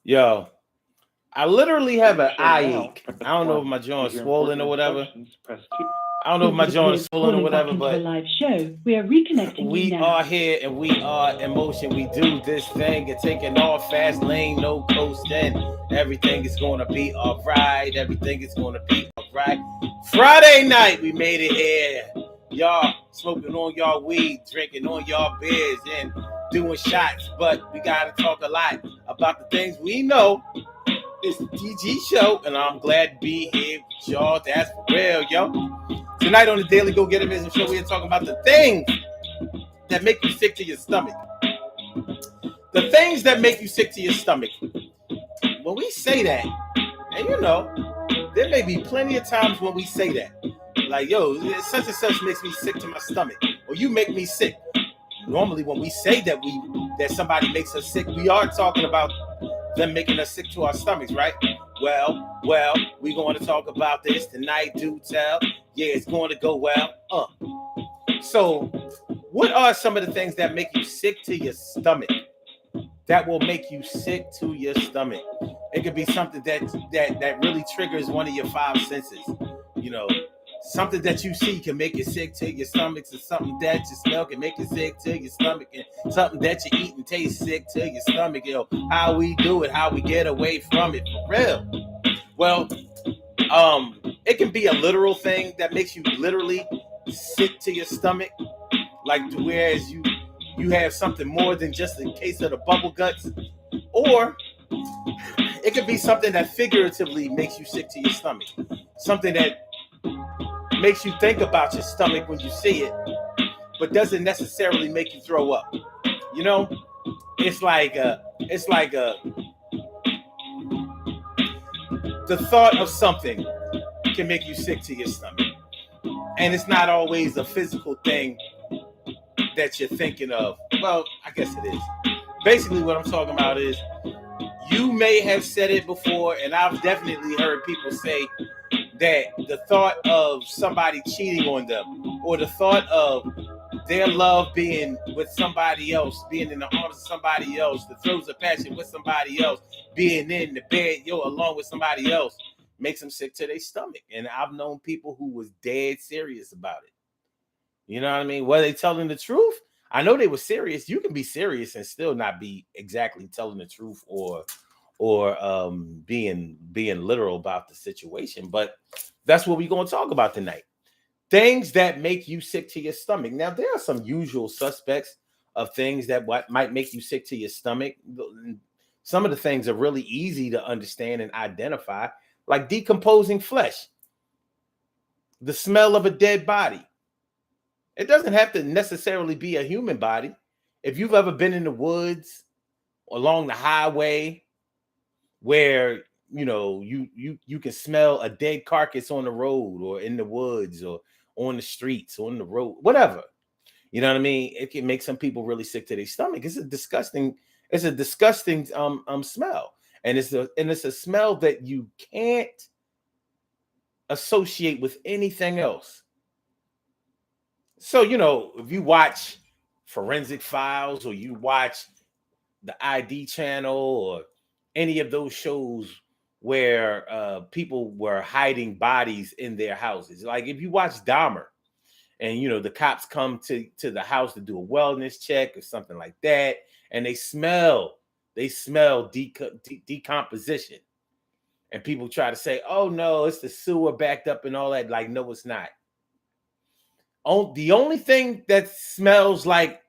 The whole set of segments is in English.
Yo, I literally have an Show eye now, ache. press I don't know if 1. my To joint's hear swollen important or whatever. instructions, press 2. I don't know if This my is joint is Liz swollen or calling back whatever, into the but live show. We are reconnecting you we now. are here and we are in motion. We do this thing and taking off fast lane, no coasting. Everything is gonna be alright. Everything is gonna be alright. Friday night, we made it here. Y'all smoking on y'all weed, drinking on y'all beers, and doing shots. But we gotta talk a lot about the things we know. It's the DG show, and I'm glad to be here with y'all. That's for real, yo. Tonight on the Daily Go Get Business Show, we're talking about the things that make you sick to your stomach. The things that make you sick to your stomach. When we say that, and you know, there may be plenty of times when we say that. Like, yo, such and such makes me sick to my stomach. Or you make me sick. Normally when we say that somebody makes us sick, we are talking about them making us sick to our stomachs, right? Well, we're going to talk about this tonight, do tell. Yeah, it's going to go well. So, what are some of the things that make you sick to your stomach? That will make you sick to your stomach. It could be something that really triggers one of your five senses. You know, something that you see can make you sick to your stomach, or something that you smell can make you sick to your stomach, and something that you eat and taste sick to your stomach. How we do it, how we get away from it, for real. Well, it can be a literal thing that makes you literally sick to your stomach, like whereas you have something more than just a case of the bubble guts, or it could be something that figuratively makes you sick to your stomach, something that makes you think about your stomach when you see it, but doesn't necessarily make you throw up. You know, it's like the thought of something can make you sick to your stomach, and it's not always a physical thing that you're thinking of. Well, I guess it is. Basically, what I'm talking about is you may have said it before, and I've definitely heard people say that the thought of somebody cheating on them, or the thought of their love being with somebody else, being in the arms of somebody else, the throes of passion with somebody else, being in the bed, along with somebody else, makes them sick to their stomach. And I've known people who was dead serious about it. You know what I mean? Were they telling the truth? I know they were serious. You can be serious and still not be exactly telling the truth, or being literal about the situation. But that's what we're going to talk about tonight. Things that make you sick to your stomach. Now, there are some usual suspects of things that might make you sick to your stomach. Some of the things are really easy to understand and identify, like decomposing flesh, the smell of a dead body. It doesn't have to necessarily be a human body. If you've ever been in the woods, along the highway, where you can smell a dead carcass on the road, or in the woods, or on the streets, on the road, whatever. You know what I mean? It can make some people really sick to their stomach. It's a disgusting smell. And it's a smell that you can't associate with anything else. So, if you watch Forensic Files, or you watch the ID channel, or any of those shows where people were hiding bodies in their houses. Like if you watch Dahmer, and the cops come to the house to do a wellness check or something like that, and they smell decomposition, and people try to say, "Oh no, it's the sewer backed up and all that." Like, no, it's not. The only thing that smells like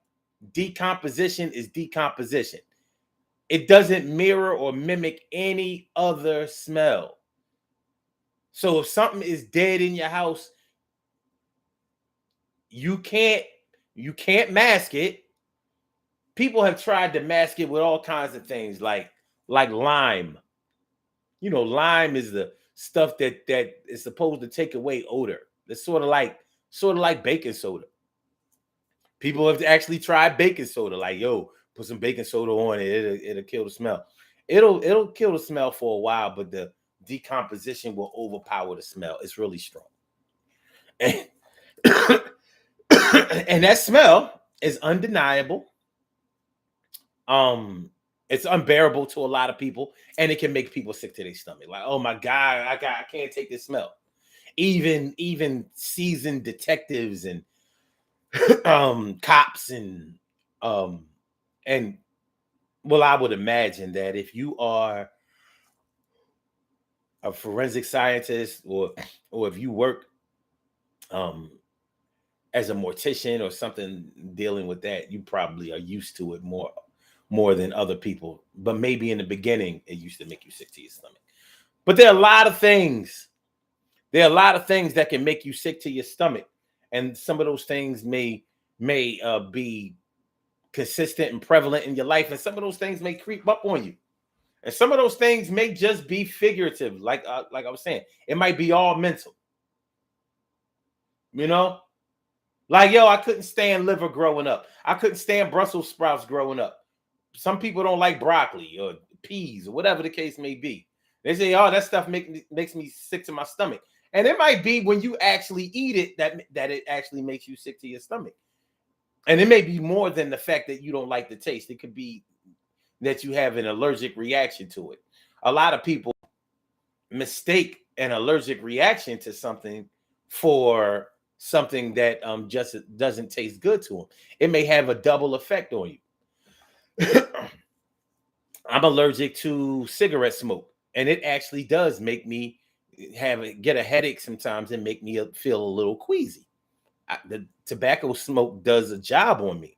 decomposition is decomposition. It doesn't mirror or mimic any other smell. So if something is dead in your house, you can't you can't mask it. People have tried to mask it with all kinds of things, like lime. Lime is the stuff that is supposed to take away odor. It's sort of like baking soda. People have actually tried baking soda, like, yo, put some baking soda on it, it'll kill the smell. It'll kill the smell for a while, but the decomposition will overpower the smell. It's really strong. And, and that smell is undeniable. Um It's unbearable to a lot of people, and it can make people sick to their stomach. Like, oh my God, I can't take this smell. Even seasoned detectives and cops um and well, I would imagine that if you are a forensic scientist or if you work um as a mortician or something dealing with that, you probably are used to it more than other people. But maybe in the beginning it used to make you sick to your stomach. But there are a lot of things. There are a lot of things that can make you sick to your stomach, and some of those things may be consistent and prevalent in your life, and some of those things may creep up on you, and some of those things may just be figurative, like I was saying. It might be all mental, you know. Like, yo, I couldn't stand liver growing up. I couldn't stand Brussels sprouts growing up. Some people don't like broccoli or peas or whatever the case may be. They say, oh, that stuff makes me sick to my stomach. And it might be when you actually eat it that it actually makes you sick to your stomach. And it may be more than the fact that you don't like the taste. It could be that you have an allergic reaction to it. A lot of people mistake an allergic reaction to something for something that just doesn't taste good to them. It may have a double effect on you. I'm allergic to cigarette smoke, and it actually does make me get a headache sometimes and make me feel a little queasy. The tobacco smoke does a job on me.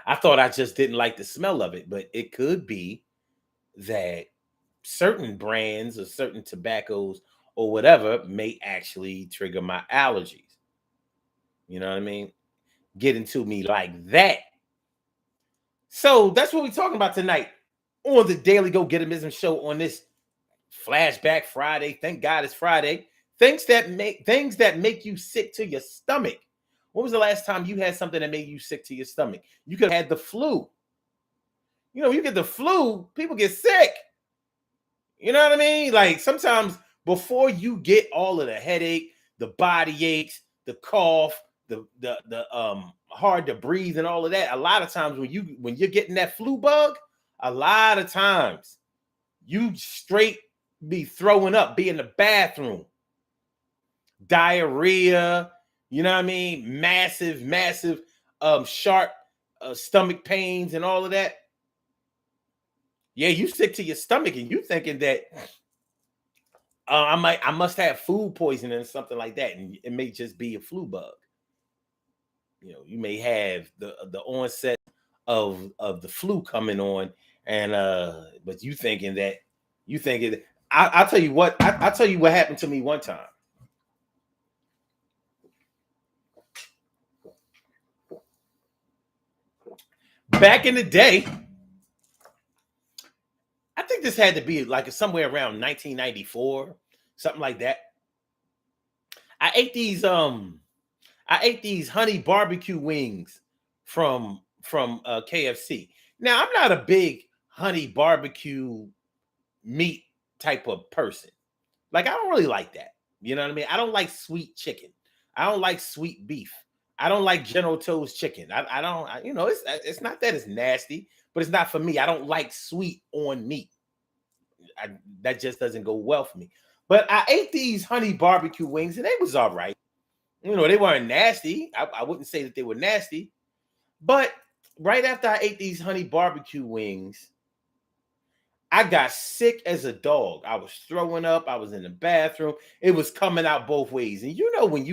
I thought I just didn't like the smell of it, but it could be that certain brands or certain tobaccos or whatever may actually trigger my allergies. You know what I mean? Get into me like that. So that's what we're talking about tonight on the Daily Go Getimism show on this Flashback Friday. Thank God it's Friday. Things that make you sick to your stomach. When was the last time you had something that made you sick to your stomach? You could have had the flu. You know, you get the flu, people get sick. You know what I mean? Like sometimes before you get all of the headache, the body aches, the cough, the hard to breathe and all of that, a lot of times when you're getting that flu bug, a lot of times you straight be throwing up, be in the bathroom, diarrhea, you know what I mean? Massive, sharp stomach pains and all of that. Yeah, you sick to your stomach and you thinking that I must have food poisoning or something like that, and it may just be a flu bug. You know, you may have the onset of the flu coming on, and but you thinking that, I'll tell you what I'll tell you what happened to me one time. Back in the day, I think this had to be like somewhere around 1994, something like that. I ate these I ate these honey barbecue wings from KFC. Now, I'm not a big honey barbecue meat type of person. Like I don't really like that. You know what I mean? I don't like sweet chicken. I don't like sweet beef. I don't like General Tso's chicken. I don't. It's not that it's nasty, but it's not for me. I don't like sweet on meat. I, that just doesn't go well for me. But I ate these honey barbecue wings, and they was all right. You know, they weren't nasty. I wouldn't say that they were nasty. But right after I ate these honey barbecue wings, I got sick as a dog. I was throwing up. I was in the bathroom. It was coming out both ways. And you know when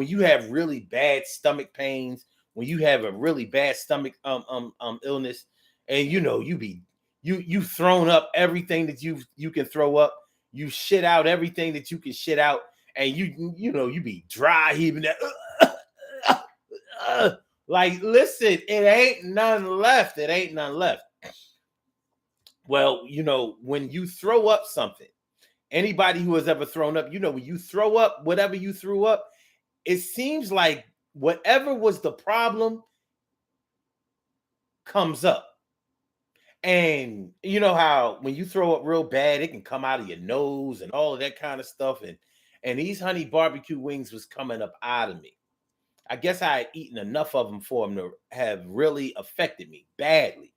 you have really bad stomach pains, when you have a really bad stomach illness, and you thrown up everything that you can throw up. You shit out everything that you can shit out, and you be dry heaving that. Like, listen, it ain't none left. It ain't none left. Well, when you throw up something, anybody who has ever thrown up, when you throw up whatever you threw up, it seems like whatever was the problem comes up. And you know how when you throw up real bad, it can come out of your nose and all of that kind of stuff. And these honey barbecue wings was coming up out of me. I guess I had eaten enough of them for them to have really affected me badly.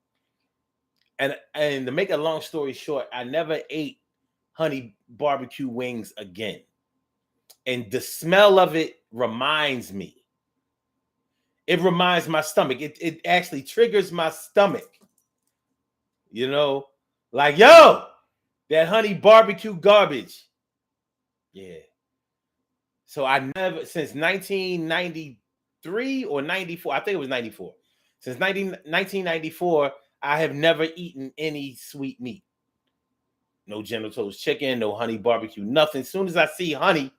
And to make a long story short, I never ate honey barbecue wings again. And the smell of it reminds me. It reminds my stomach. It actually triggers my stomach. You know, like, yo, that honey barbecue garbage. Yeah. So I never, since 1993 or 94, I think it was 94. Since 1994, I have never eaten any sweet meat. No General Tso's chicken, no honey barbecue, nothing. As soon as I see honey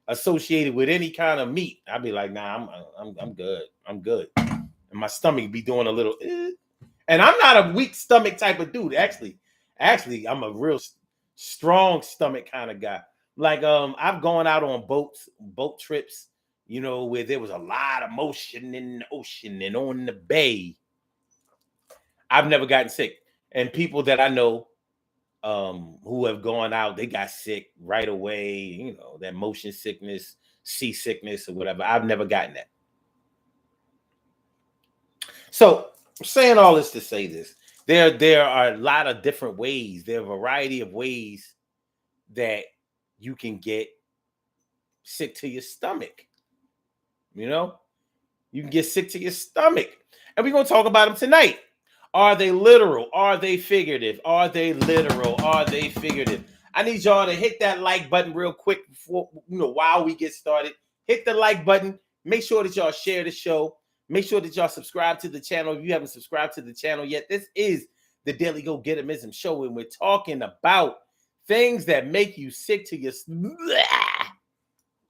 associated with any kind of meat, I'll be like, nah, I'm good. I'm good. And my stomach be doing a little, and I'm not a weak stomach type of dude. Actually, I'm a real strong stomach kind of guy. Like, I've gone out on boat trips, where there was a lot of motion in the ocean and on the bay. I've never gotten sick. And people that I know who have gone out, they got sick right away, that motion sickness, seasickness, or whatever. I've never gotten that. So I'm saying all this to say this. There are a lot of different ways. There are a variety of ways that you can get sick to your stomach. You can get sick to your stomach. And we're going to talk about them tonight. Are they literal? Are they figurative? Are they literal? Are they figurative? I need y'all to hit that like button real quick before, while we get started. Hit the like button. Make sure that y'all share the show. Make sure that y'all subscribe to the channel if you haven't subscribed to the channel yet. This is the Daily Go Getimism Show, and we're talking about things that make you sick to your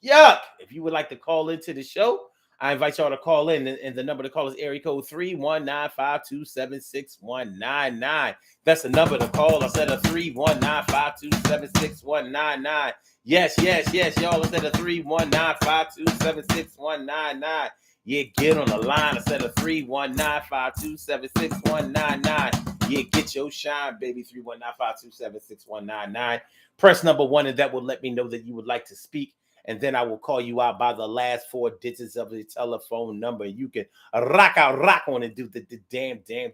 yuck. If you would like to call into the show, I invite y'all to call in, and the number to call is area code 319-527-6199. That's the number to call. I said a 319-527-6199. Yes, y'all. I said a 319-527-6199. Yeah, get on the line. I said a 319-527-6199. Yeah, get your shine, baby. 319-527-6199. Press number 1, and that will let me know that you would like to speak. And then I will call you out by the last 4 digits of the telephone number. You can rock on and do the damn, do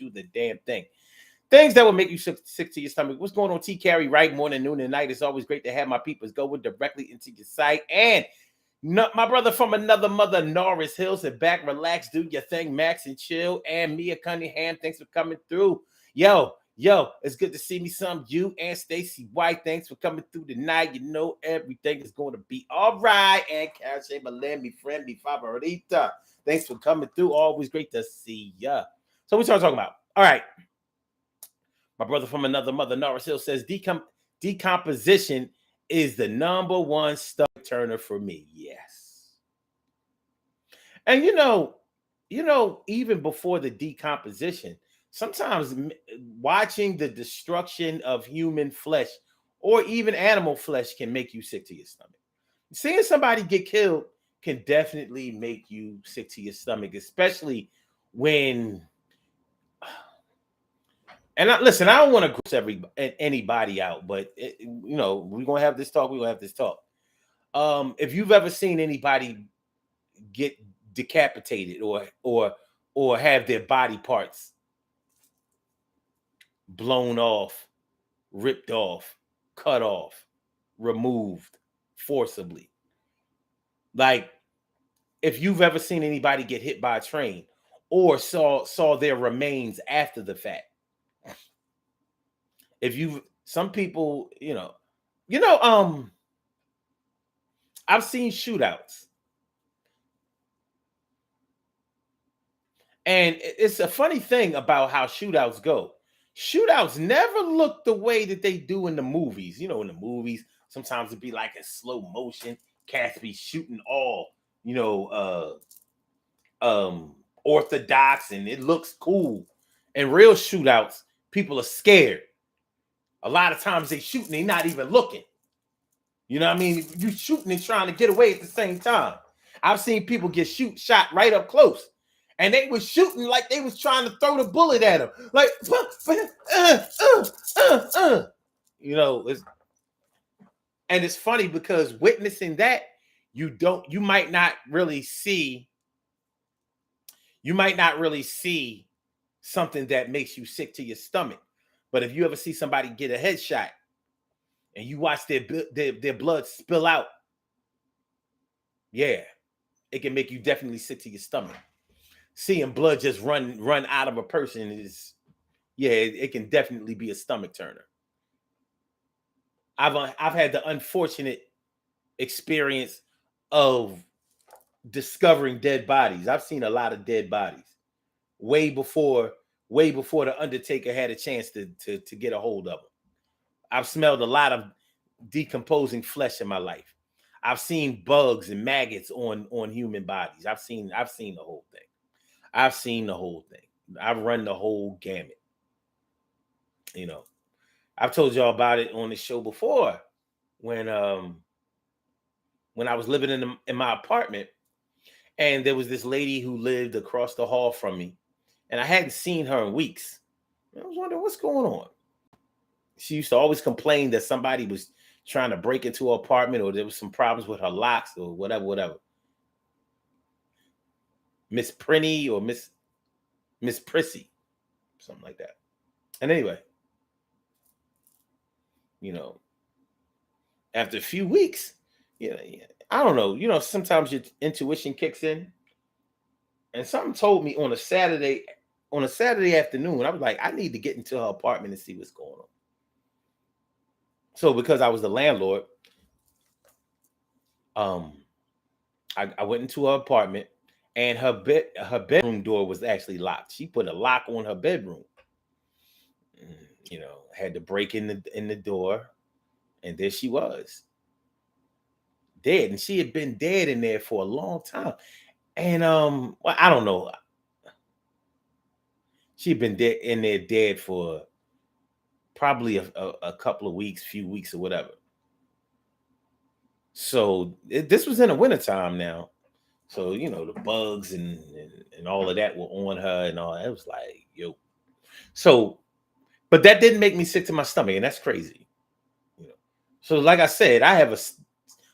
the damn thing. Things that will make you sick to your stomach. What's going on, T. Carey? Right, morning, noon, and night. It's always great to have my peoples going directly into your site. And my brother from another mother, Norris Hill, said back, relax, do your thing, Max and chill. And Mia Cunningham, thanks for coming through. Yo, it's good to see me some. You and Stacy White, thanks for coming through tonight. Everything is going to be all right. And Carrie Malin, me friend, me favorita, thanks for coming through. Always great to see ya. So we start talking about. All right. My brother from another mother, Norris Hill, says decomposition is the number one stomach turner for me. Yes. And even before the decomposition, sometimes watching the destruction of human flesh or even animal flesh can make you sick to your stomach. Seeing somebody get killed can definitely make you sick to your stomach, especially when. And listen, I don't want to gross anybody out, but we're gonna have this talk. We're gonna have this talk. If you've ever seen anybody get decapitated or have their body parts blown off, ripped off, cut off, removed forcibly. Like, if you've ever seen anybody get hit by a train or saw their remains after the fact. Some people, I've seen shootouts. And it's a funny thing about how shootouts go. Shootouts never look the way that they do in the movies. In the movies, sometimes it'd be like in slow motion. Cats be shooting all, orthodox, and it looks cool. In real shootouts, people are scared. A lot of times they shoot and they're not even looking. You know what I mean? You shooting and trying to get away at the same time. I've seen people get shot right up close. And they was shooting like they was trying to throw the bullet at him. Like, and it's funny because witnessing that, you might not really see something that makes you sick to your stomach. But if you ever see somebody get a headshot and you watch their blood spill out, yeah, it can make you definitely sick to your stomach. Seeing blood just run out of a person is, yeah, it can definitely be a stomach turner. I've had the unfortunate experience of discovering dead bodies. I've seen a lot of dead bodies way before the Undertaker had a chance to get a hold of them. I've smelled a lot of decomposing flesh in my life. I've seen bugs and maggots on human bodies. I've seen the whole thing. I've seen the whole thing. I've run the whole gamut. You know, I've told y'all about it on the show before when I was living in my apartment, and there was this lady who lived across the hall from me, and I hadn't seen her in weeks. I was wondering what's going on. She used to always complain that somebody was trying to break into her apartment, or there was some problems with her locks, or whatever. Miss Prinny or Miss Prissy, something like that. And anyway, after a few weeks, I don't know, sometimes your intuition kicks in, and something told me on a Saturday afternoon, I was like, I need to get into her apartment and see what's going on. So because I was the landlord, I went into her apartment, and her bedroom door was actually locked. She put a lock on her bedroom. Had to break in the door, and there she was, dead. And she had been dead in there for a long time. And well, I don't know. She'd been dead for probably a couple of weeks, few weeks or whatever. So this was in the wintertime now. So, the bugs and all of that were on her and all. It was like, yo. So, but that didn't make me sick to my stomach, and that's crazy. So, like I said, I have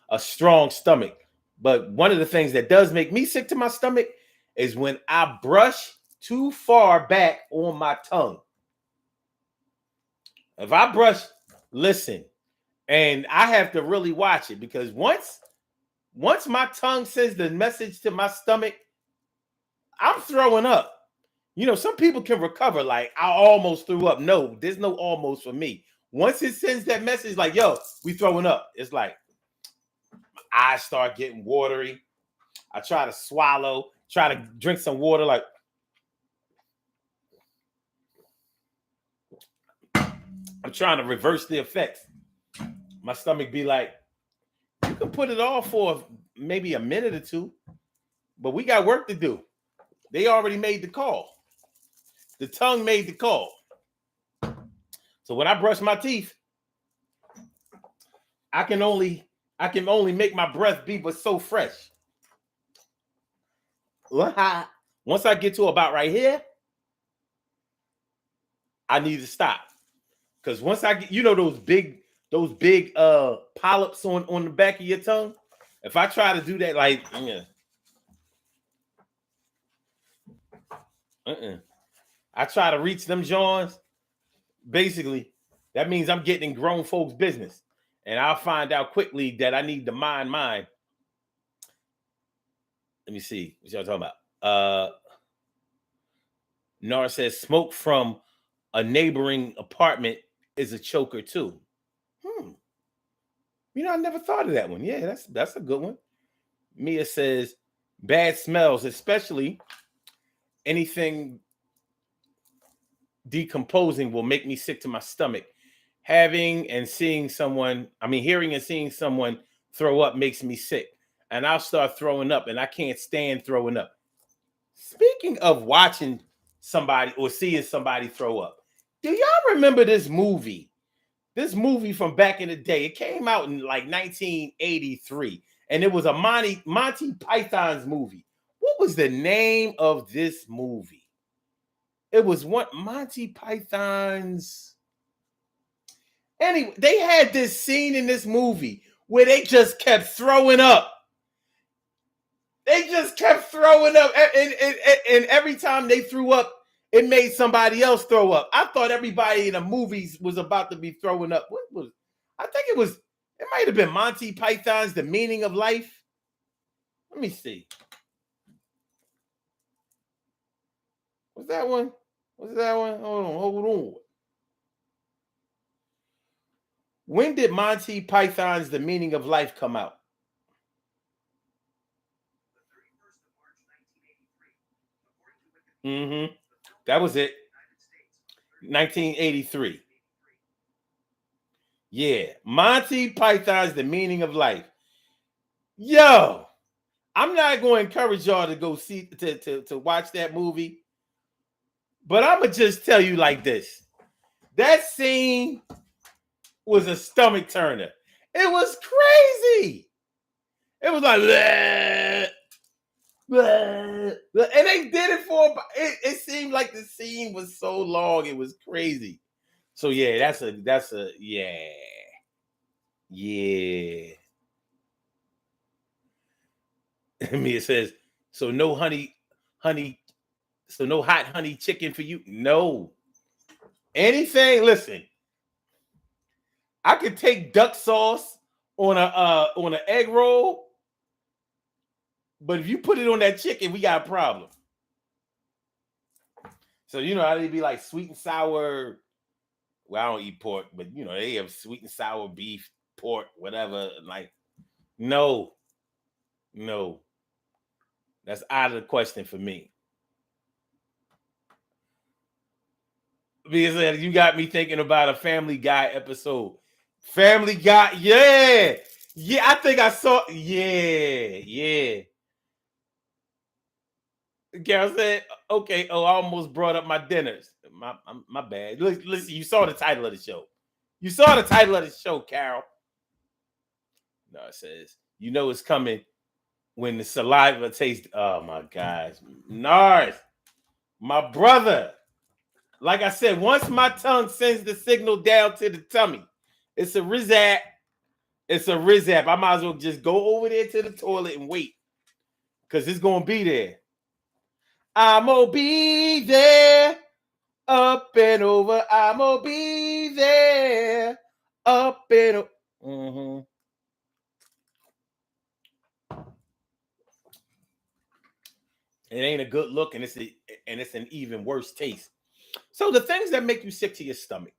a strong stomach. But one of the things that does make me sick to my stomach is when I brush too far back on my tongue. If I brush, listen, and I have to really watch it, because once my tongue sends the message to my stomach, I'm throwing up. Some people can recover, like, I almost threw up. No, there's no almost for me. Once it sends that message, like, yo, we throwing up, it's like my eyes start getting watery. I try to swallow, try to drink some water, like, I'm trying to reverse the effects. My stomach be like, you can put it off for maybe a minute or two, but we got work to do. They already made the call. The tongue made the call. So when I brush my teeth, I can only make my breath be but so fresh. Once I get to about right here, I need to stop. Because once I get, those big polyps on the back of your tongue, if I try to do that, like, I try to reach them jaws, basically, that means I'm getting in grown folks' business. And I'll find out quickly that I need to mind mine. Let me see what y'all talking about. Nora says smoke from a neighboring apartment is a choker too. I never thought of that one. Yeah, that's a good one. Mia says bad smells, especially anything decomposing, will make me sick to my stomach. Hearing and seeing someone throw up makes me sick, and I'll start throwing up, and I can't stand throwing up. Speaking of watching somebody or seeing somebody throw up, do y'all remember this movie? This movie from back in the day. It came out in like 1983, and it was a Monty Python's movie. What was the name of this movie? It was what Monty Python's. Anyway, they had this scene in this movie where they just kept throwing up. They just kept throwing up, and every time they threw up, it made somebody else throw up. I thought everybody in the movies was about to be throwing up. What was? I think it might have been Monty Python's The Meaning of Life. Let me see. Was that one? Was that one? Hold on. When did Monty Python's The Meaning of Life come out? Mm-hmm. That was it. 1983. Yeah. Monty Python's The Meaning of Life. Yo, I'm not going to encourage y'all to go see to watch that movie. But I'm going to just tell you like this. That scene was a stomach turner. It was crazy. It was like, bleh, bleh, bleh. And they did it for, it seemed like the scene was so long. It was crazy. So yeah, that's a, yeah. Yeah. I mean, it says, so no honey, so no hot honey chicken for you? No. Anything, listen, I could take duck sauce on an egg roll, but if you put it on that chicken, we got a problem. So you know how they be like sweet and sour. Well, I don't eat pork, but you know they have sweet and sour beef, pork, whatever. Like, no, that's out of the question for me. Because you got me thinking about a Family Guy episode. Family Guy, yeah. I think I saw, yeah. Carol said, okay, I almost brought up my dinners. My bad. Listen, you saw the title of the show. You saw the title of the show, Carol. No, it says, you know it's coming when the saliva tastes. Oh my gosh. Nars, my brother. Like I said, once my tongue sends the signal down to the tummy, it's a rizap. It's a rizap. I might as well just go over there to the toilet and wait. Because it's going to be there. I'm going to be there. Up and over. I'm going to be there. Up and over. Mm-hmm. It ain't a good look, and it's an even worse taste. So the things that make you sick to your stomach.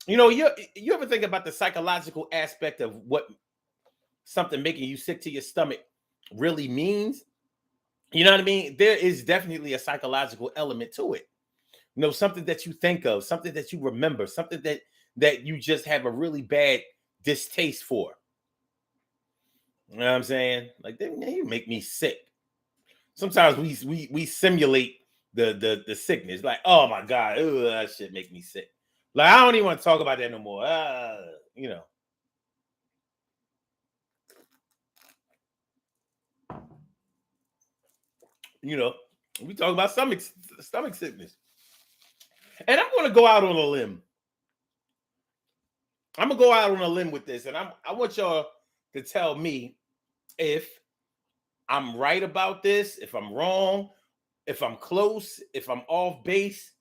You know, you ever think about the psychological aspect of what something making you sick to your stomach really means? You know what I mean? There is definitely a psychological element to it. You know, something that you think of, something that you remember, something that you just have a really bad distaste for. You know what I'm saying? Like, you make me sick. Sometimes we simulate the sickness. Like, oh my God, that shit make me sick. Like, I don't even want to talk about that no more. You know. You know, we talk about stomach sickness. And I'm going to go out on a limb. I'm going to go out on a limb with this. And I want y'all to tell me if I'm right about this, if I'm wrong, if I'm close, if I'm off base,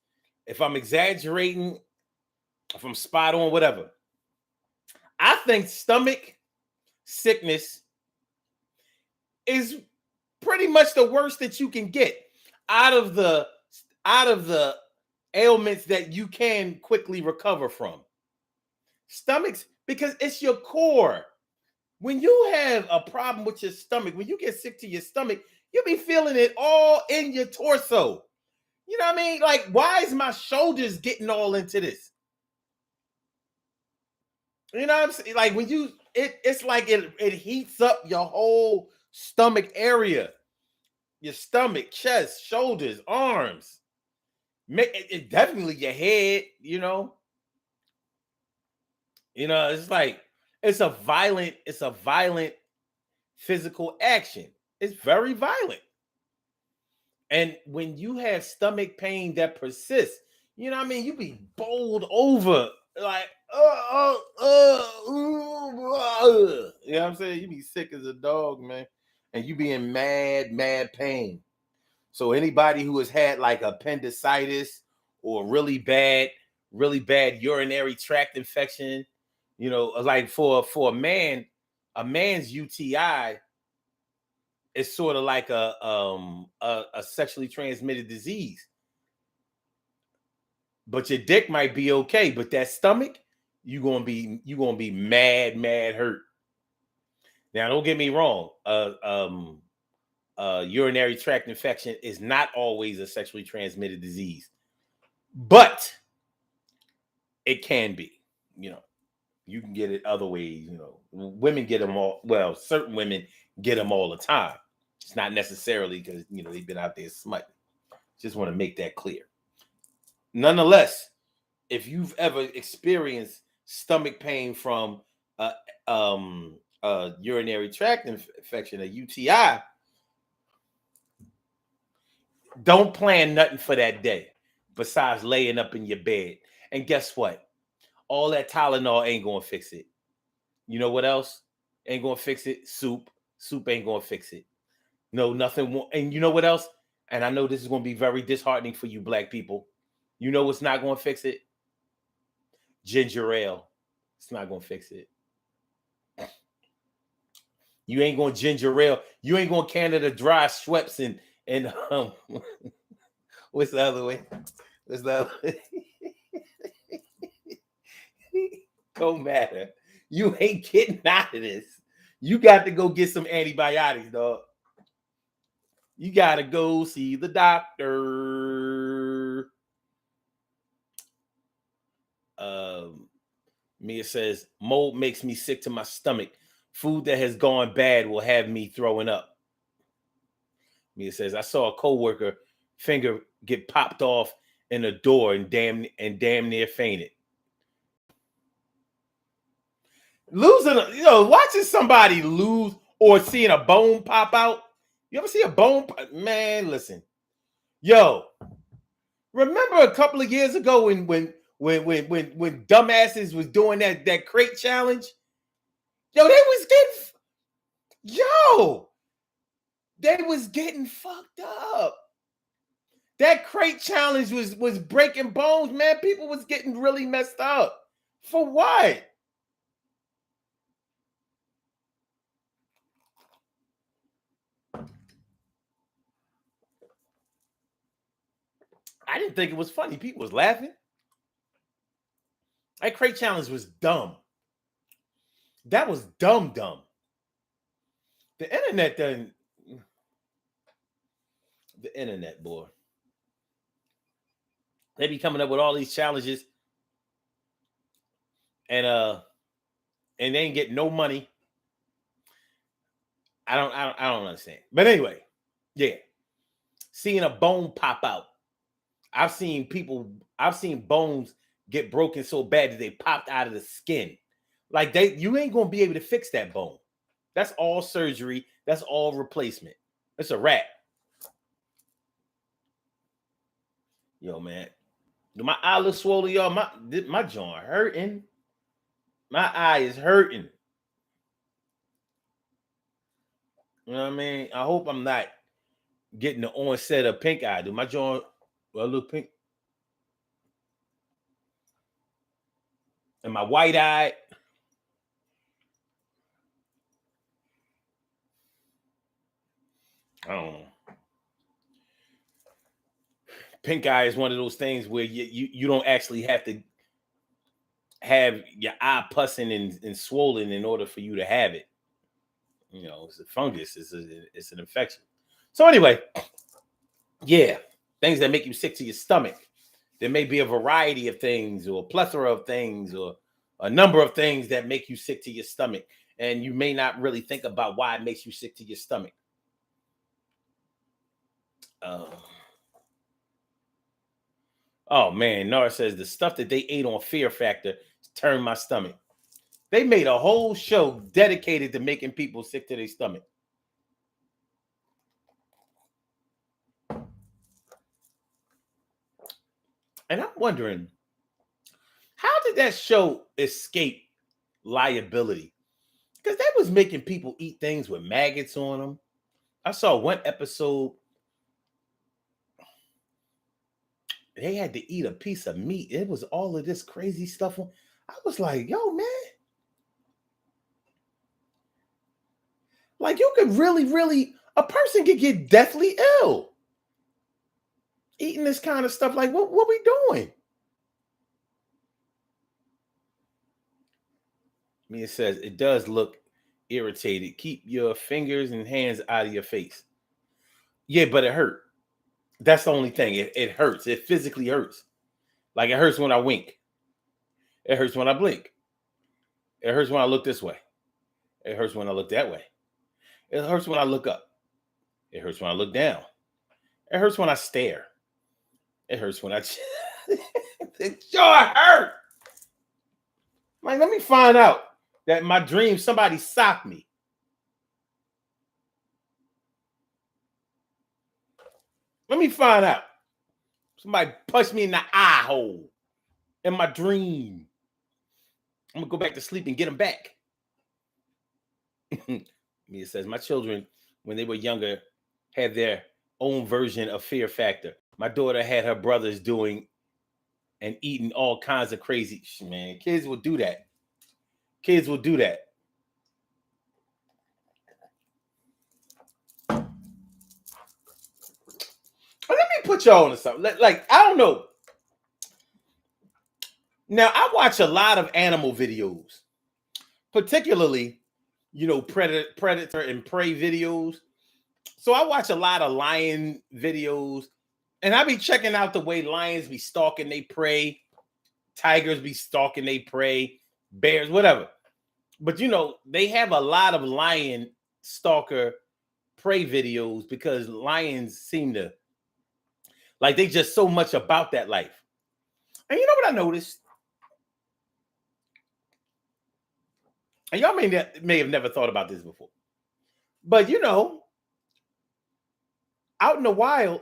if I'm exaggerating, if I'm spot on, whatever. I think stomach sickness is pretty much the worst that you can get out of the ailments that you can quickly recover from. Stomachs, because it's your core. When you have a problem with your stomach, when you get sick to your stomach, you'll be feeling it all in your torso. You know what I mean? Like, why is my shoulders getting all into this? You know what I'm saying? Like, when it's like it heats up your whole stomach area. Your stomach, chest, shoulders, arms. It definitely your head, you know. It's like it's a violent physical action. It's very violent. And when you have stomach pain that persists, you know what I mean? You be bowled over like, you know what I'm saying? You be sick as a dog, man. And you be in mad pain. So anybody who has had like appendicitis or really bad urinary tract infection, like for a man's UTI is sort of like a sexually transmitted disease. But your dick might be okay, but that stomach, you gonna be mad hurt. Now, don't get me wrong. Urinary tract infection is not always a sexually transmitted disease, but it can be. You can get it other ways. Women get them all. Well, certain women get them all the time. It's not necessarily because they've been out there smutting. Just want to make that clear. Nonetheless, if you've ever experienced stomach pain from a urinary tract infection, a UTI, don't plan nothing for that day besides laying up in your bed. And guess what? All that Tylenol ain't gonna fix it. You know what else ain't gonna fix it? Soup. Soup ain't gonna fix it. No, nothing. And you know what else? And I know this is gonna be very disheartening for you black people. You know what's not gonna fix it? Ginger ale. It's not gonna fix it. You ain't gonna ginger ale. You ain't gonna Canada Dry Schweppes and what's the other way? What's the other way? Don't matter. You ain't getting out of this. You got to go get some antibiotics, dog. You got to go see the doctor. Mia says, mold makes me sick to my stomach. Food that has gone bad will have me throwing up. Mia says, I saw a coworker finger get popped off in a door and damn near fainted. Losing, watching somebody lose or seeing a bone pop out. You ever see a bone? Man, listen. Yo, remember a couple of years ago when dumbasses was doing that crate challenge? Yo, they was getting fucked up. That crate challenge was breaking bones, man. People was getting really messed up. For what? I didn't think it was funny. People was laughing. That crate challenge was dumb. That was dumb. The internet done. The internet, boy. They be coming up with all these challenges, and they ain't get no money. I don't understand. But anyway, yeah. Seeing a bone pop out. I've seen bones get broken so bad that they popped out of the skin. Like you ain't gonna be able to fix that bone. That's all surgery. That's all replacement. It's a wrap. Yo, man. My eye look swollen, y'all. My joint hurting. My eye is hurting. You know what I mean? I hope I'm not getting the onset of pink eye. Do my joint look pink? Am I white eyed? I don't know. Pink eye is one of those things where you don't actually have to have your eye pussing and swollen in order for you to have it. It's a fungus. It's an infection. So anyway, yeah, things that make you sick to your stomach. There may be a variety of things or a plethora of things or a number of things that make you sick to your stomach. And you may not really think about why it makes you sick to your stomach. Oh man, Nora says the stuff that they ate on Fear Factor turned my stomach. They made a whole show dedicated to making people sick to their stomach. And I'm wondering, how did that show escape liability? Because they was making people eat things with maggots on them. I saw one episode they had to eat a piece of meat. It was all of this crazy stuff. I was like, yo, man. Like, you could really, a person could get deathly ill eating this kind of stuff. Like, what we doing? I mean, it says it does look irritated. Keep your fingers and hands out of your face. Yeah, but it hurt. That's the only thing. It hurts. It physically hurts. Like, it hurts when I wink. It hurts when I blink. It hurts when I look this way. It hurts when I look that way. It hurts when I look up. It hurts when I look down. It hurts when I stare. It hurts when I... It sure hurt. Like, let me find out that my dream, somebody socked me. Let me find out. Somebody punched me in the eye hole in my dream. I'm going to go back to sleep and get them back. It says, my children, when they were younger, had their own version of Fear Factor. My daughter had her brothers doing and eating all kinds of crazy, man. Kids will do that. Kids will do that. Let me put y'all on something. Like, I don't know. Now, I watch a lot of animal videos, particularly, predator and prey videos. So I watch a lot of lion videos, and I be checking out the way lions be stalking they prey, tigers be stalking they prey, bears, whatever. But they have a lot of lion stalker prey videos because lions seem to like they just so much about that life. And you know what I noticed? And y'all may have never thought about this before. But out in the wild,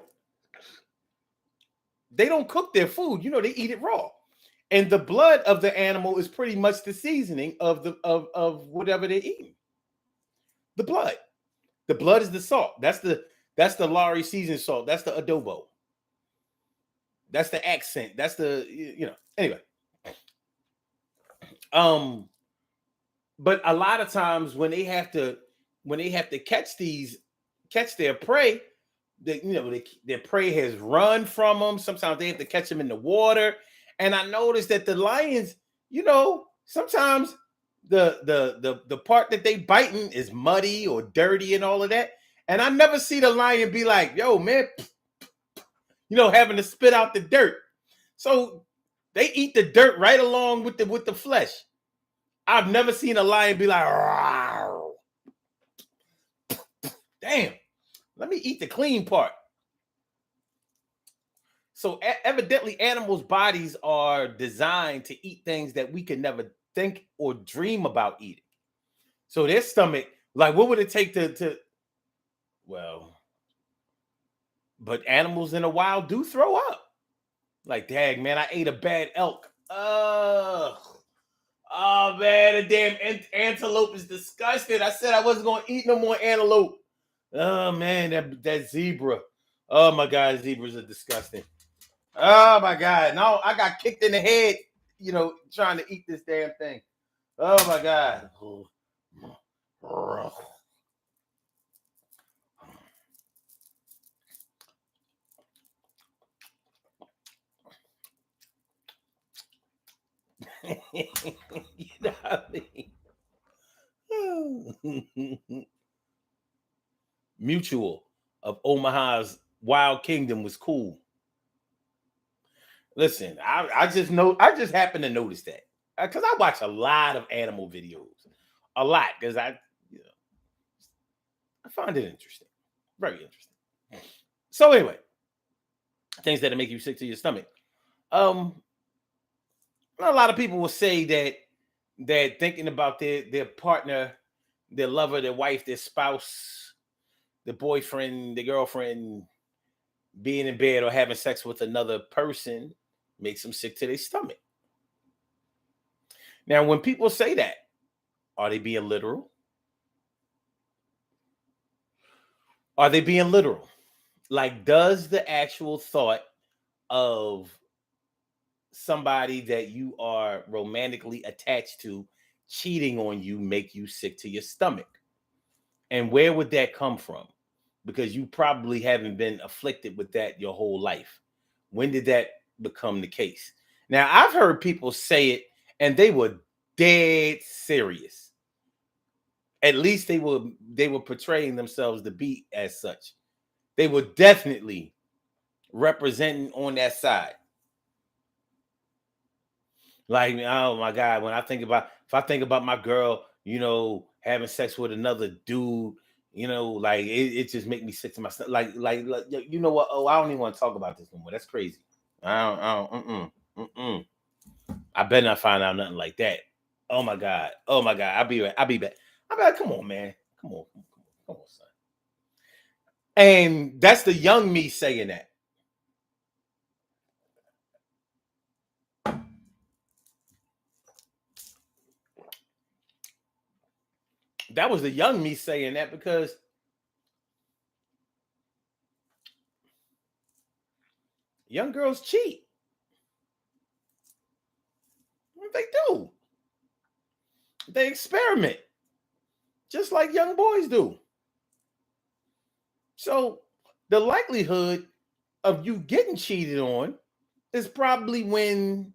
they don't cook their food. They eat it raw. And the blood of the animal is pretty much the seasoning of whatever they're eating. The blood. The blood is the salt. That's the Lowry seasoned salt. That's the adobo. That's the accent. That's the anyway. But a lot of times when they have to catch their prey, their prey has run from them. Sometimes they have to catch them in the water. And I noticed that the lions, sometimes the part that they biting is muddy or dirty and all of that. And I never see the lion be like, yo, man, having to spit out the dirt. So they eat the dirt right along with the flesh. I've never seen a lion be like, rawr. Damn, let me eat the clean part. So evidently animals' bodies are designed to eat things that we could never think or dream about eating. So their stomach, like, what would it take to but animals in the wild do throw up. Like, dang, man, I ate a bad elk. Oh, man, the damn antelope is disgusting. I said I wasn't going to eat no more antelope. Oh, man, that zebra. Oh, my God, zebras are disgusting. Oh, my God. No, I got kicked in the head, trying to eat this damn thing. Oh, my God. You know what I mean? Mutual of Omaha's Wild Kingdom was cool. Listen, I just happen to notice that because I watch a lot of animal videos, a lot because I find it interesting, very interesting. So anyway, things that make you sick to your stomach. A lot of people will say that thinking about their partner, their lover, their wife, their spouse, their boyfriend, their girlfriend being in bed or having sex with another person makes them sick to their stomach. Now, when people say that, are they being literal? Are they being literal? Like, does the actual thought of somebody that you are romantically attached to cheating on you make you sick to your stomach? And where would that come from? Because you probably haven't been afflicted with that your whole life. When did that become the case? Now, I've heard people say it and they were dead serious. At least they were portraying themselves to be as such. They were definitely representing on that side. Like, oh my God, when I think about if I think about my girl, having sex with another dude, like it just make me sick to my stomach. Like, you know what? Oh, I don't even want to talk about this no more. That's crazy. I don't. I better not find out nothing like that. Oh my God. Oh my God. I'll be right. I'll be back. I'll be like, come on, man. Come on, son. And that's the young me saying that. That was the young me saying that because young girls cheat. They do. They experiment just like young boys do. So the likelihood of you getting cheated on is probably when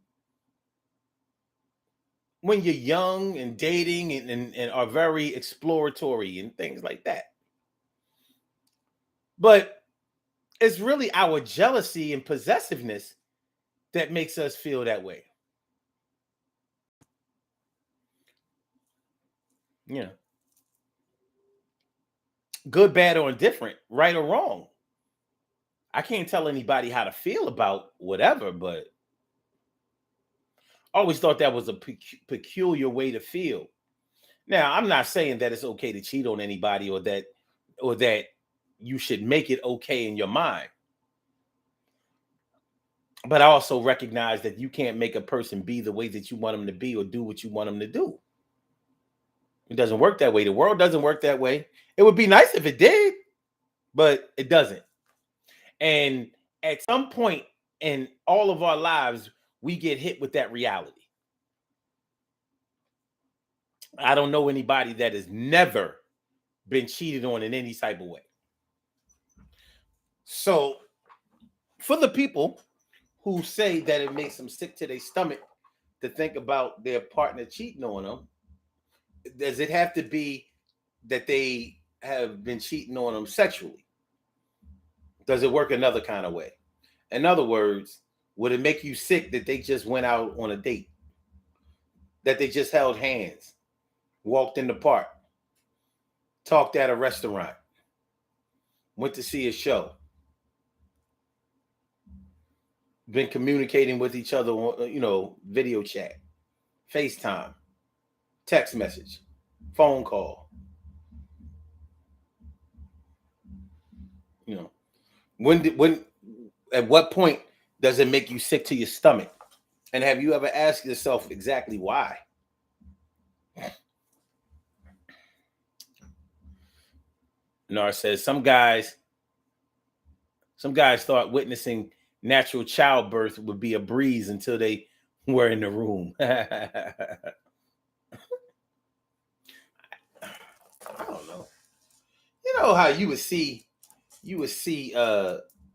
you're young and dating and are very exploratory and things like that. But it's really our jealousy and possessiveness that makes us feel that way. Yeah. Good, bad, or indifferent, right or wrong. I can't tell anybody how to feel about whatever, but I always thought that was a peculiar way to feel. Now, I'm not saying that it's okay to cheat on anybody or that you should make it okay in your mind. But I also recognize that you can't make a person be the way that you want them to be or do what you want them to do. It doesn't work that way. The world doesn't work that way. It would be nice if it did, but it doesn't. And at some point in all of our lives, we get hit with that reality. I don't know anybody that has never been cheated on in any type of way. So, for the people who say that it makes them sick to their stomach to think about their partner cheating on them, does it have to be that they have been cheating on them sexually? Does it work another kind of way? In other words, would it make you sick that they just went out on a date, that they just held hands, walked in the park, talked at a restaurant, went to see a show, been communicating with each other on, video chat, FaceTime, text message, phone call? You know, when at what point does it make you sick to your stomach? And have you ever asked yourself exactly why? Nar says some guys thought witnessing natural childbirth would be a breeze until they were in the room. I don't know. You know how you would see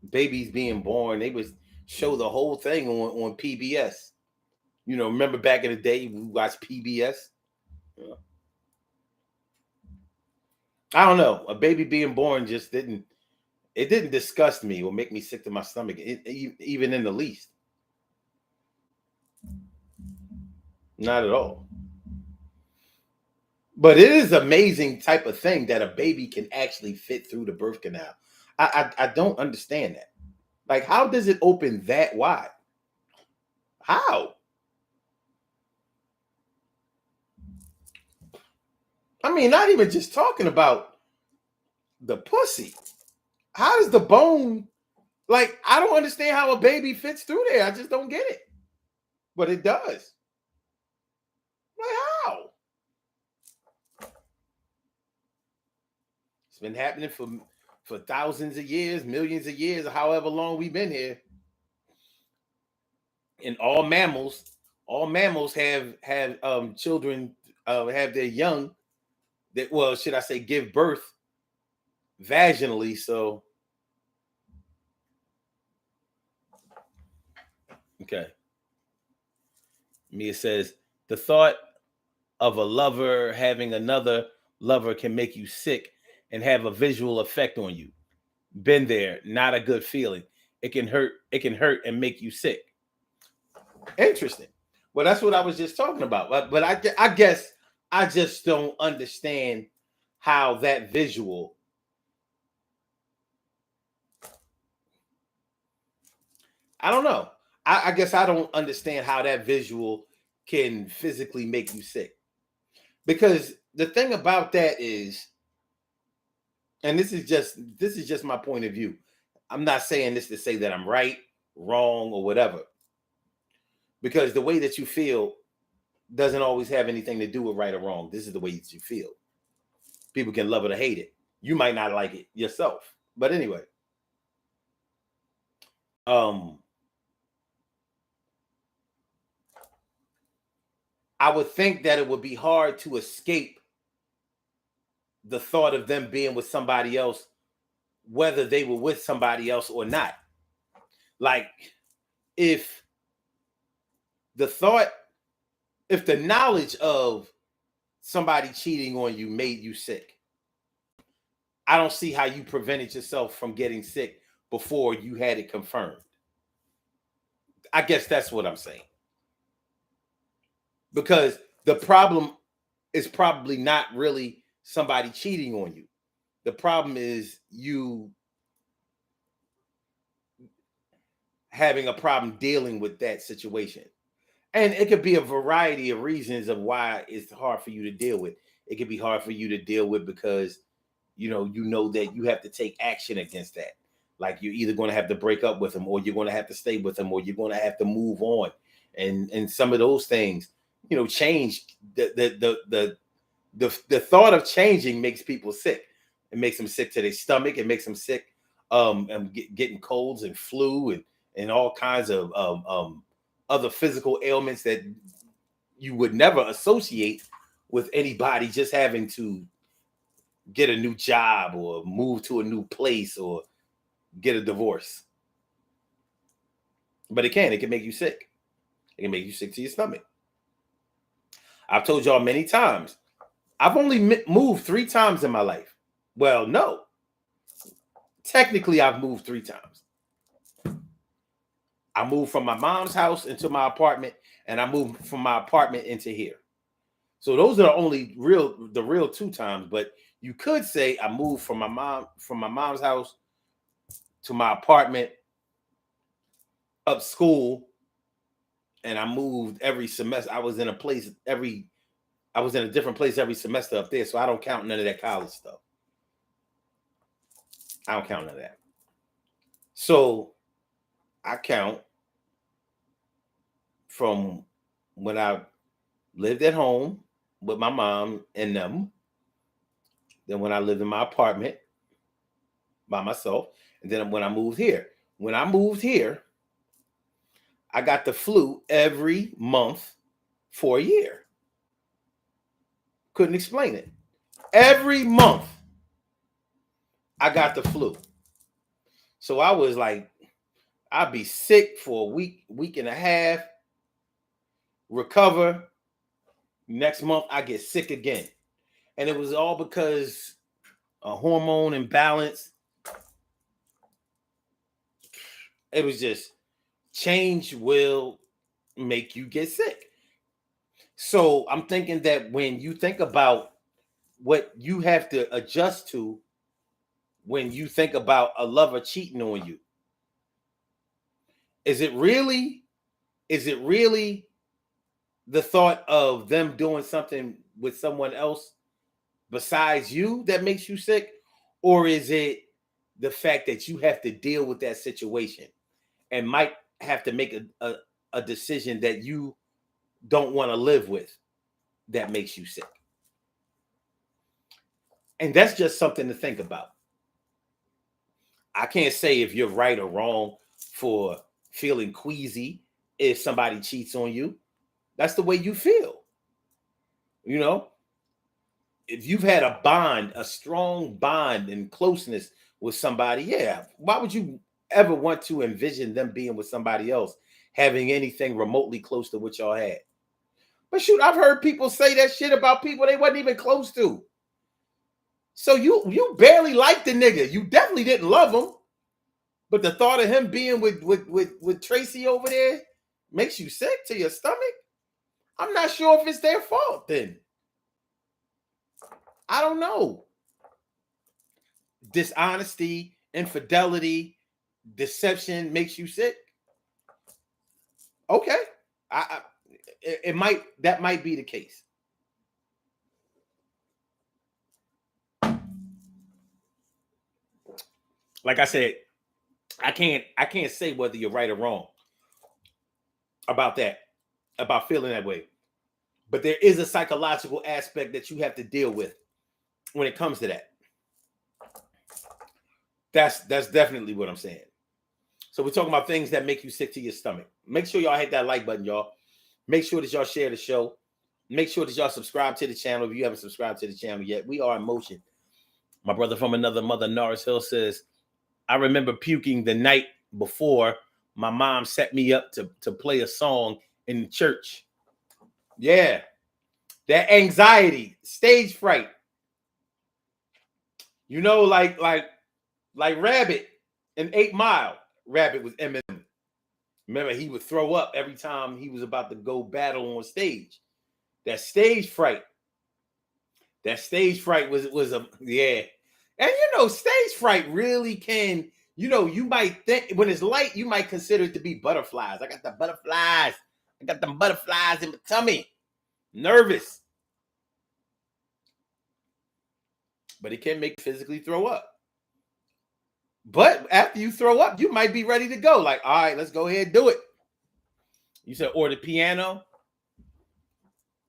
babies being born. They would show the whole thing on PBS. Remember back in the day we watched PBS. I don't know. A baby being born just didn't disgust me or make me sick to my stomach, even in the least. Not at all. But it is amazing type of thing that a baby can actually fit through the birth canal. I don't understand that. Like, how does it open that wide? How? I mean, not even just talking about the pussy. How does the bone, like, I don't understand how a baby fits through there. I just don't get it. But it does. Like, how? It's been happening for thousands of years, millions of years, or however long we've been here. And all mammals have children, have their young, that, well, should I say, give birth vaginally. So okay, Mia says the thought of a lover having another lover can make you sick and have a visual effect on you. Been there, not a good feeling. It can hurt and make you sick. Interesting. Well, that's what I was just talking about. But I guess I just don't understand how that visual. I don't know. I guess I don't understand how that visual can physically make you sick. Because the thing about that is, and this is just my point of view. I'm not saying this to say that I'm right, wrong, or whatever. Because the way that you feel doesn't always have anything to do with right or wrong. This is the way that you feel. People can love it or hate it. You might not like it yourself. But anyway, um, I would think that it would be hard to escape the thought of them being with somebody else, whether they were with somebody else or not. Like, if the thought, if the knowledge of somebody cheating on you made you sick, I don't see how you prevented yourself from getting sick before you had it confirmed. I guess that's what I'm saying. Because the problem is probably not really somebody cheating on you. The problem is you having a problem dealing with that situation. And it could be a variety of reasons of why it's hard for you to deal with. It could be hard for you to deal with because you know that you have to take action against that. Like, you're either going to have to break up with them, or you're going to have to stay with them, or you're going to have to move on. And some of those things, change. The thought of changing makes people sick. It makes them sick to their stomach. It makes them sick, and getting colds and flu and all kinds of other physical ailments that you would never associate with anybody just having to get a new job or move to a new place or get a divorce. But it can make you sick. It can make you sick to your stomach. I've told y'all many times, I've only moved 3 times in my life. Well, no, technically I've moved 3 times. I moved from my mom's house into my apartment, and I moved from my apartment into here. So those are the real 2 times. But you could say I moved from my mom's house to my apartment, up school, and I moved every semester. I was in a different place every semester up there. So I don't count none of that college stuff. I don't count none of that. So I count from when I lived at home with my mom and them, then when I lived in my apartment by myself, and then when I moved here. When I moved here, I got the flu every month for a year. Couldn't explain it. Every month I got the flu. So I was like, I'd be sick for a week and a half, recover. Next month I get sick again. And it was all because a hormone imbalance. It was just, change will make you get sick. So I'm thinking that when you think about what you have to adjust to when you think about a lover cheating on you, is it really the thought of them doing something with someone else besides you that makes you sick? Or is it the fact that you have to deal with that situation and might have to make a decision that you don't want to live with that makes you sick? And that's just something to think about. I can't say if you're right or wrong for feeling queasy if somebody cheats on you. That's the way you feel. You know, if you've had a bond, a strong bond and closeness with somebody, yeah, why would you ever want to envision them being with somebody else, having anything remotely close to what y'all had? But shoot, I've heard people say that shit about people they wasn't even close to. So you barely liked the nigga. You definitely didn't love him. But the thought of him being with Tracy over there makes you sick to your stomach. I'm not sure if it's their fault then. I don't know. Dishonesty, infidelity, deception makes you sick. Okay. That might be the case. Like I said, I can't say whether you're right or wrong about that, about feeling that way. But there is a psychological aspect that you have to deal with when it comes to that. That's definitely what I'm saying. So we're talking about things that make you sick to your stomach. Make sure y'all hit that like button, y'all. Make sure that y'all share the show. Make sure that y'all subscribe to the channel if you haven't subscribed to the channel yet. We are in motion. My brother from another mother, Norris Hill, says, I remember puking the night before my mom set me up to play a song in church. Yeah. That anxiety, stage fright. You know, like Rabbit in 8 Mile. Rabbit was Eminem. Remember, he would throw up every time he was about to go battle on stage. That stage fright. That stage fright was a, yeah. And you know, stage fright really can, you know, you might think when it's light, you might consider it to be butterflies. I got the butterflies. I got them butterflies in my tummy. Nervous. But it can make you physically throw up. But after you throw up, you might be ready to go. Like, all right, let's go ahead and do it. You said, or the piano.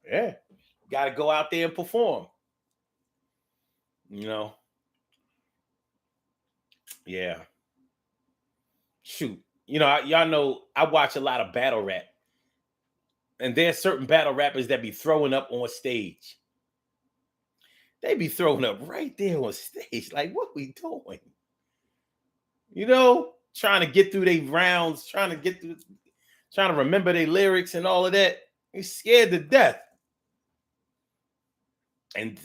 Yeah. Got to go out there and perform. You know. Yeah. Shoot. You know, y'all know I watch a lot of battle rap. And there's certain battle rappers that be throwing up on stage. They be throwing up right there on stage. Like, what we doing? You know, trying to get through their rounds, trying to remember their lyrics and all of that. He's scared to death. And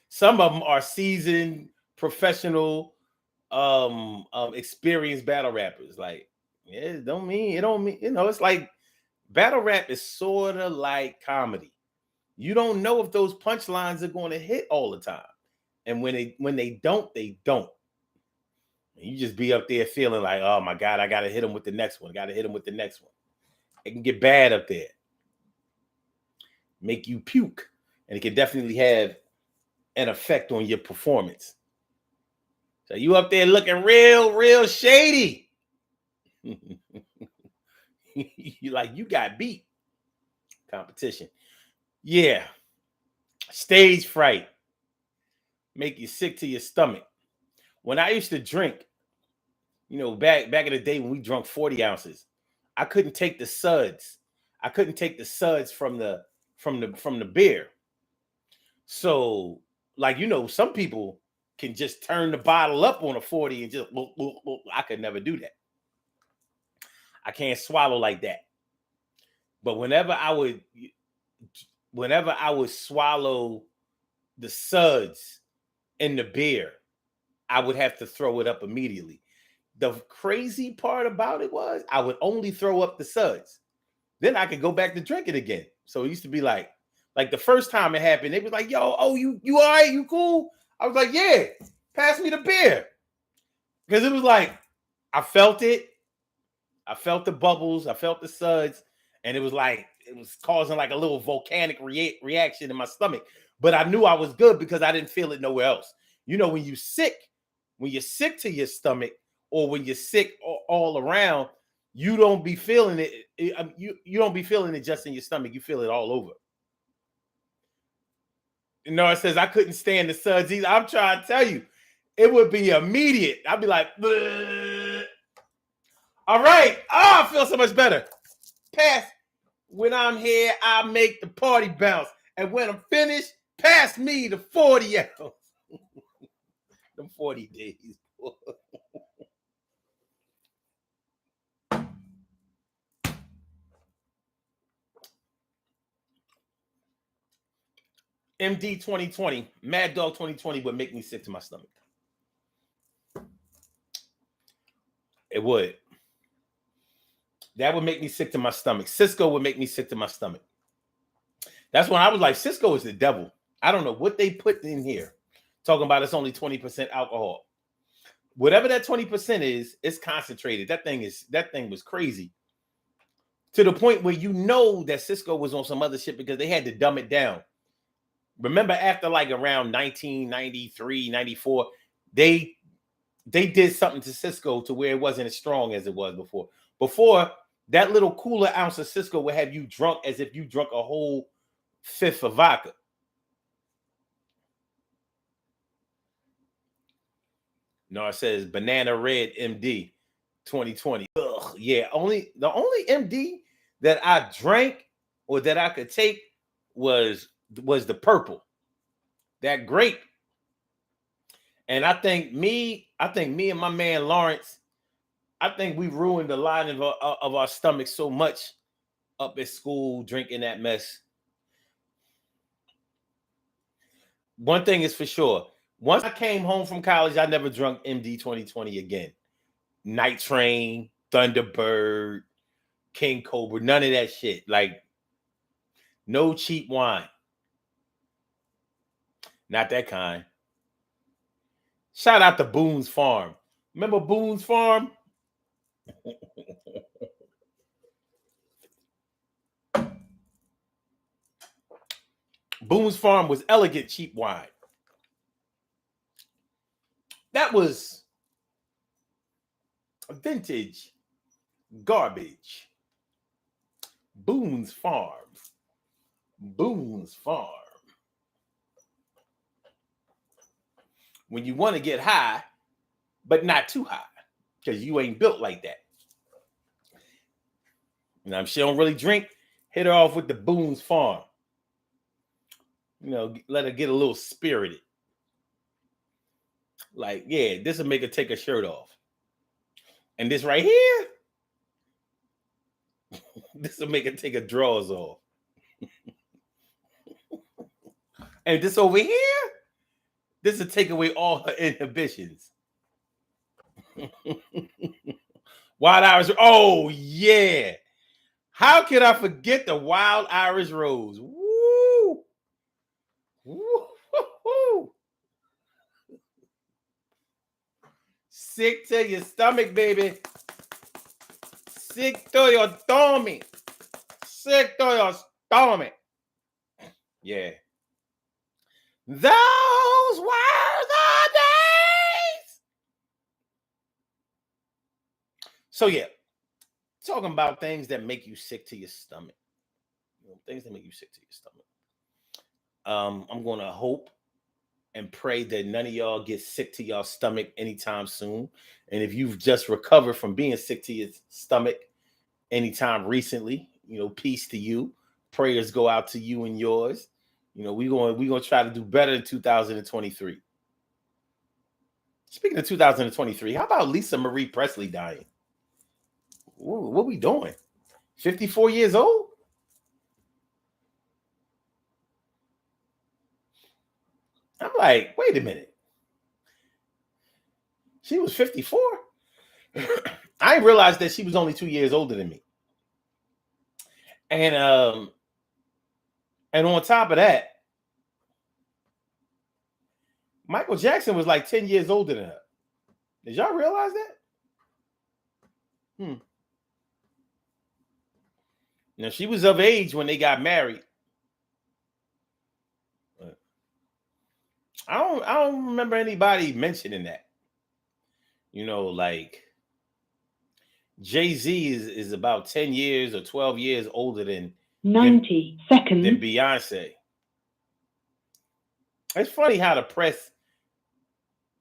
some of them are seasoned, professional, experienced battle rappers. Like, yeah, it don't mean, you know, it's like battle rap is sort of like comedy. You don't know if those punchlines are going to hit all the time. And when they don't, they don't. You just be up there feeling like, oh my God, I got to hit him with the next one. Got to hit him with the next one. It can get bad up there. Make you puke. And it can definitely have an effect on your performance. So you up there looking real shady. You like, you got beat. Competition. Yeah. Stage fright. Make you sick to your stomach. When I used to drink, you know, back in the day when we drank 40 ounces, I couldn't take the suds. I couldn't take the suds from the beer. So, like, you know, some people can just turn the bottle up on a 40 and just, I could never do that. I can't swallow like that. But whenever I would swallow the suds in the beer, I would have to throw it up immediately. The crazy part about it was I would only throw up the suds. Then I could go back to drinking again. So it used to be like the first time it happened, they was like, yo, oh, you all right? You cool? I was like, yeah, pass me the beer. Because it was like, I felt it. I felt the bubbles. I felt the suds. And it was like, it was causing like a little volcanic reaction in my stomach. But I knew I was good because I didn't feel it nowhere else. You know, when you're sick to your stomach, or when you're sick all around, you don't be feeling it. You don't be feeling it just in your stomach. You feel it all over. You know, it says I couldn't stand the suds either. I'm trying to tell you, it would be immediate. I'd be like, bleh. All right. Oh, I feel so much better. pass. When I'm here, I make the party bounce. And when I'm finished, pass me the 40 ounce. Them 40 days. MD 2020, Mad Dog 2020 would make me sick to my stomach. It would. That would make me sick to my stomach. Cisco would make me sick to my stomach. That's when I was like, Cisco is the devil. I don't know what they put in here. Talking about it's only 20% alcohol. Whatever that 20% is, it's concentrated. That thing was crazy. To the point where you know that Cisco was on some other shit because they had to dumb it down. Remember, after like around 1993, 94, they did something to Cisco to where it wasn't as strong as it was before. Before, that little cooler ounce of Cisco would have you drunk as if you drunk a whole fifth of vodka. No, it says Banana Red MD 2020. Ugh, yeah, the only MD that I drank or that I could take was the purple, that grape. And I think me and my man Lawrence, I think we ruined the lining of our stomachs so much up at school drinking that mess. One thing is for sure. Once I came home from college, I never drunk MD 2020 again. Night Train, Thunderbird, King Cobra, none of that shit. Like, no cheap wine. Not that kind. Shout out to Boone's Farm. Remember Boone's Farm? Boone's Farm was elegant cheap wine. That was vintage garbage. Boone's Farm. Boone's Farm. When you want to get high, but not too high, because you ain't built like that. Now, if she don't really drink, hit her off with the Boone's Farm. You know, let her get a little spirited. Like, yeah, this will make her take her shirt off. And this right here, this will make her take her drawers off. And this over here, this will take away all her inhibitions. Wild Irish, oh yeah. How could I forget the Wild Irish Rose? Woo! Woo! Sick to your stomach, baby. Sick to your tummy. Sick to your stomach. Yeah. Those were the days. So yeah, talking about things that make you sick to your stomach. Things that make you sick to your stomach. I'm gonna hope and pray that none of y'all get sick to y'all stomach anytime soon. And if you've just recovered from being sick to your stomach anytime recently, peace to you. Prayers go out to you and yours. We're gonna try to do better in 2023. Speaking of 2023, how about Lisa Marie Presley dying? What we doing? 54 years old? I'm like, wait a minute. She was 54? I didn't realize that she was only 2 years older than me. And on top of that, Michael Jackson was like 10 years older than her. Did y'all realize that? Now, she was of age when they got married. I don't remember anybody mentioning that. Like Jay-Z is about 10 years or 12 years older than 90 seconds than Beyonce. It's funny how the press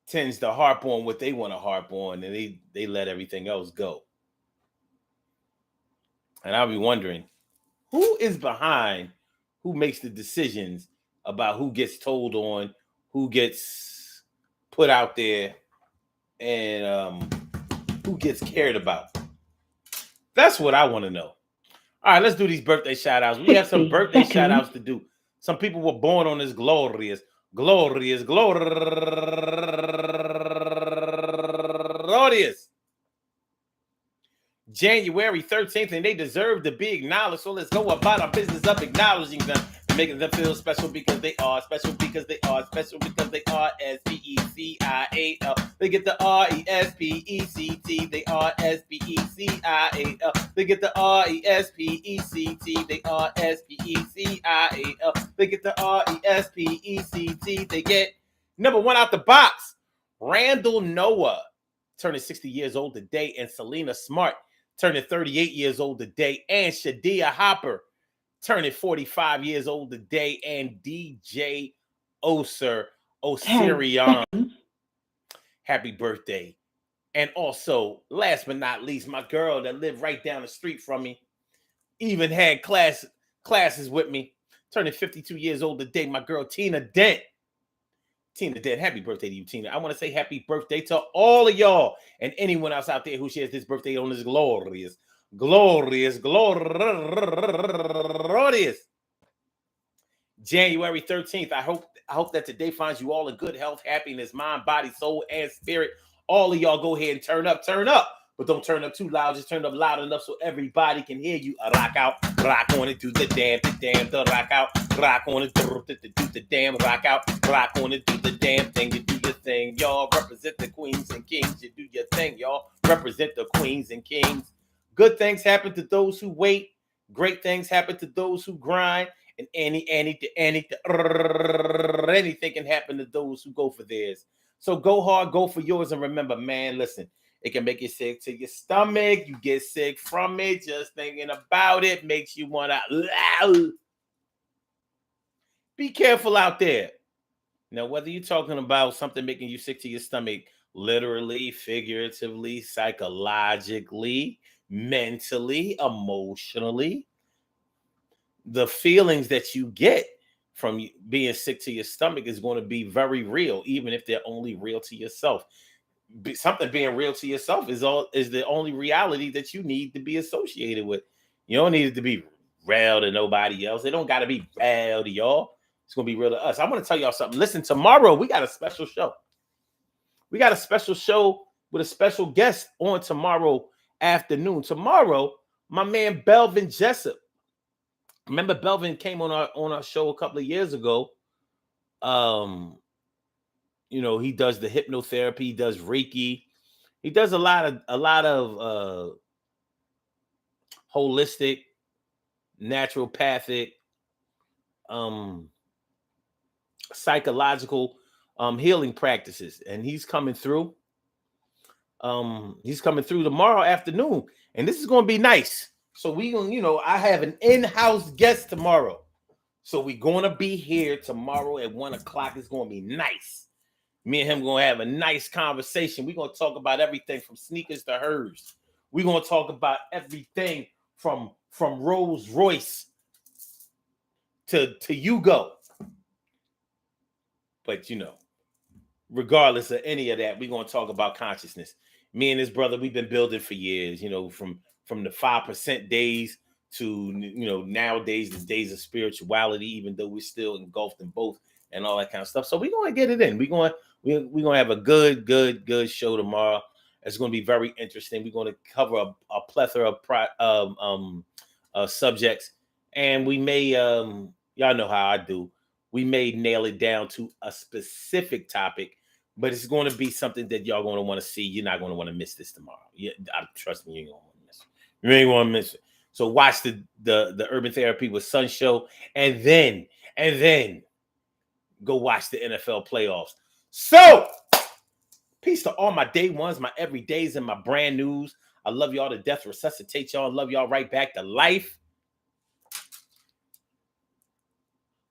tends to harp on what they want to harp on, and they let everything else go. And I'll be wondering, who is behind, who makes the decisions about who gets told on, who gets put out there, and who gets cared about? That's what I want to know. All right, let's do these birthday shout outs. We have some 60 birthday shout seconds. outs to do. Some people were born on this glorious, glorious, glorious January 13th, and they deserve to be acknowledged. So let's go about our business of acknowledging them and making them feel special because they are special because they are special because they are SPECIAL. They get the RESPECT. They are SPECIAL. They get the RESPECT. They are SPECIAL. They get the RESPECT. They get number one out the box. Randall Noah turning 60 years old today, and Selena Smart turning 38 years old today, and Shadia Hopper turning 45 years old today, and DJ Osirion. Happy birthday. And also, last but not least, my girl that lived right down the street from me, even had classes with me, turning 52 years old today, my girl Tina Dent. Tina Dent, happy birthday to you, Tina. I want to say happy birthday to all of y'all and anyone else out there who shares this birthday on this glorious January 13th. I hope that today finds you all in good health, happiness, mind, body, soul, and spirit. All of y'all go ahead and turn up. But don't turn up too loud. Just turn up loud enough so everybody can hear you. Rock out, rock on it, do the damn, the rock out, rock on it, do the damn, rock out, rock on it, do the damn thing. You do your thing, y'all. Represent the queens and kings. You do your thing, y'all. Represent the queens and kings. Good things happen to those who wait. Great things happen to those who grind. And anything can happen to those who go for theirs. So go hard, go for yours, and remember, man, listen. It can make you sick to your stomach. You get sick from it. Just thinking about it makes you want to. Be careful out there. Now, whether you're talking about something making you sick to your stomach, literally, figuratively, psychologically, mentally, emotionally, the feelings that you get from being sick to your stomach is going to be very real, even if they're only real to yourself. Something being real to yourself is the only reality that you need to be associated with. You don't need it to be real to nobody else. It don't got to be real to y'all. It's gonna be real to us. I want to tell y'all something. Listen, tomorrow we got a special show. We got a special show with a special guest on tomorrow afternoon. Tomorrow, my man Belvin Jessup. Remember, Belvin came on our show a couple of years ago. He does the hypnotherapy, he does Reiki, he does a lot of holistic, naturopathic, psychological healing practices, and he's coming through. He's coming through tomorrow afternoon, and this is going to be nice. So we gonna, I have an in-house guest tomorrow, so we're going to be here tomorrow at 1:00. It's going to be nice. Me and him going to have a nice conversation. We're going to talk about everything from sneakers to hers. We're going to talk about everything from Rolls Royce to Yugo. But, regardless of any of that, we're going to talk about consciousness. Me and his brother, we've been building for years, from the 5% days to, nowadays, the days of spirituality, even though we're still engulfed in both and all that kind of stuff. So we're going to get it in. We're going to have a good show tomorrow. It's going to be very interesting. We're going to cover a plethora of subjects. And we may, y'all know how I do, we may nail it down to a specific topic, but it's going to be something that y'all going to want to see. You're not going to want to miss this tomorrow. Trust me, you ain't going to want to miss it. You ain't going to miss it. So watch the Urban Therapy with Sun show, and then go watch the NFL playoffs. So, peace to all my day ones, my everydays, and my brand news. I love y'all to death. Resuscitate y'all. Love y'all right back to life.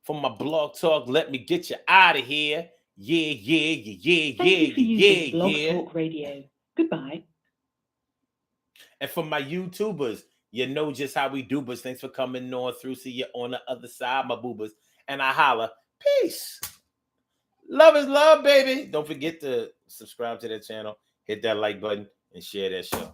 From my blog talk, let me get you out of here. Yeah. Thank you for using Blog Talk Radio. Goodbye. And for my YouTubers, You know just how we do, but thanks for coming on through. See you on the other side, my boobas. And I holla. Peace. Love is love, baby. Don't forget to subscribe to that channel, hit that like button, and share that show.